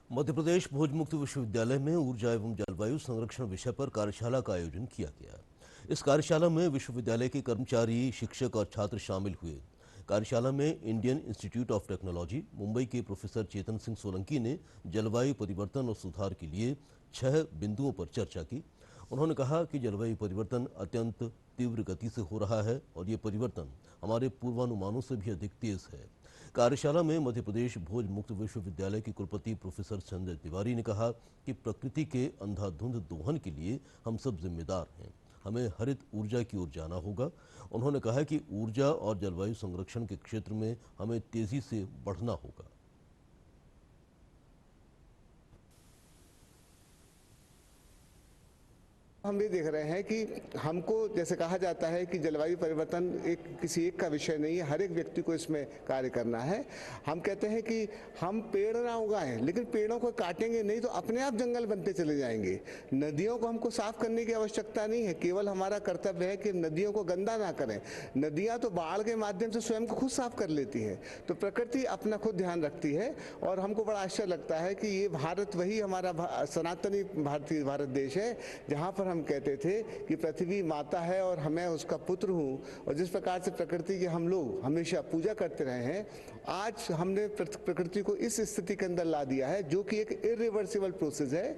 मध्य प्रदेश भोज मुक्त विश्वविद्यालय में ऊर्जा एवं जलवायु संरक्षण विषय पर कार्यशाला का आयोजन किया गया। इस कार्यशाला में विश्वविद्यालय के कर्मचारी, शिक्षक और छात्र शामिल हुए। कार्यशाला में Indian institute of technology Mumbai के प्रोफेसर चेतन सिंह सोलंकी ने जलवायु परिवर्तन और सुधार के लिए 6 बिंदुओं पर चर्चा की। उन्होंने कहा कि जलवायु परिवर्तन अत्यंत तीव्र गति से हो रहा है और ये परिवर्तन हमारे पूर्वानुमानों से भी अधिक तेज है। कार्यशाला में मध्य प्रदेश भोज मुक्त विश्वविद्यालय के कुलपति प्रोफेसर संजय तिवारी ने कहा कि प्रकृति के अंधाधुंध दोहन के लिए हम सब जिम्मेदार हैं। हमें हरित ऊर्जा की ओर जाना होगा। उन्होंने कहा कि ऊर्जा और जलवायु संरक्षण के क्षेत्र में हमें तेजी से बढ़ना होगा। हम ये देख रहे हैं कि हमको जैसे कहा जाता है कि जलवायु परिवर्तन किसी एक का विषय नहीं है, हर एक व्यक्ति को इसमें कार्य करना है। हम कहते हैं कि हम पेड़ ना उगाएं, लेकिन पेड़ों को काटेंगे नहीं तो अपने आप जंगल बनते चले जाएंगे। नदियों को हमको साफ करने की आवश्यकता नहीं है, केवल हमारा कर्तव्य है कि नदियों को गंदा ना करें। नदियाँ तो बाढ़ के माध्यम से स्वयं को खुद साफ कर लेती है, तो प्रकृति अपना खुद ध्यान रखती है। और हमको बड़ा आश्चर्य लगता है कि ये भारत वही हमारा सनातनी भारत देश है जहाँ पर हम कहते थे कि पृथ्वी माता है और मैं उसका पुत्र हूँ। और जिस प्रकार से प्रकृति की हम लोग हमेशा पूजा करते रहे हैं, आज हमने प्रकृति को इस स्थिति के अंदर ला दिया है जो कि एक इरिवर्सिबल प्रोसेस है।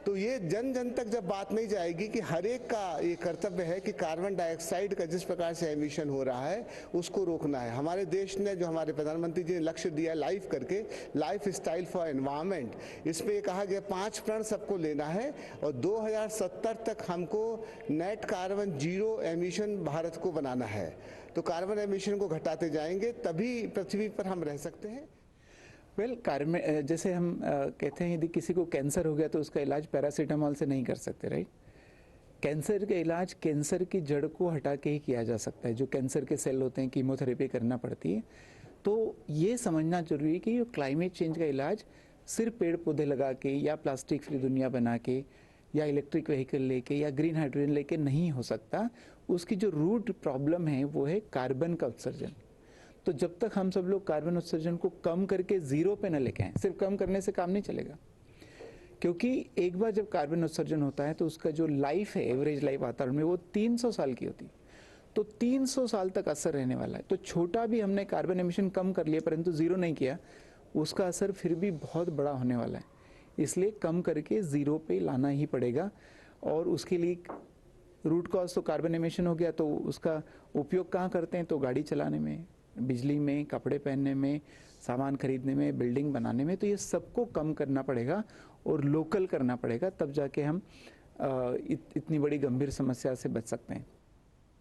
तो ये जन जन तक जब बात नहीं जाएगी कि हर एक का ये कर्तव्य है कि कार्बन डाइऑक्साइड का जिस प्रकार से एमिशन हो रहा है उसको रोकना है। हमारे देश ने, जो हमारे प्रधानमंत्री जी ने लक्ष्य दिया है लाइफ करके, लाइफ स्टाइल फॉर एनवायरमेंट, इसमें ये कहा गया 5 प्रण सबको लेना है और 2070 तक हमको net carbon zero emission Bharat को बनाना है। तो कार्बन एमिशन को घटाते जाएंगे तभी पृथ्वी पर हम रह सकते हैं। कार्बन, जैसे हम कहते हैं यदि किसी को कैंसर हो गया तो उसका इलाज पैरासीटामोल से नहीं कर सकते, राइट। कैंसर का इलाज कैंसर की जड़ को हटा के ही किया जा सकता है। जो कैंसर के सेल होते हैं, कीमोथेरेपी करना पड़ती है। तो ये समझना जरूरी है कि ये क्लाइमेट चेंज का इलाज सिर्फ पेड़ पौधे लगा के या प्लास्टिक फ्री दुनिया बना के या इलेक्ट्रिक व्हीकल लेके या ग्रीन हाइड्रोजन लेके नहीं हो सकता। उसकी जो रूट प्रॉब्लम है वो है कार्बन का उत्सर्जन। तो जब तक हम सब लोग कार्बन उत्सर्जन को कम करके जीरो पे न लेके आए, सिर्फ कम करने से काम नहीं चलेगा, क्योंकि एक बार जब कार्बन उत्सर्जन होता है तो उसका जो लाइफ है, एवरेज लाइफ वातावरण में, वो 300 साल की होती है। तो 300 साल तक असर रहने वाला है। तो छोटा भी हमने कार्बन एमिशन कम कर लिया परंतु जीरो नहीं किया, उसका असर फिर भी बहुत बड़ा होने वाला है। इसलिए कम करके जीरो पे लाना ही पड़ेगा। और उसके लिए रूट कॉज तो कार्बन एमिशन हो गया, तो उसका उपयोग कहाँ करते हैं? तो गाड़ी चलाने में, बिजली में, कपड़े पहनने में, सामान खरीदने में, बिल्डिंग बनाने में। तो ये सबको कम करना पड़ेगा और लोकल करना पड़ेगा, तब जाके हम इतनी बड़ी गंभीर समस्या से बच सकते हैं।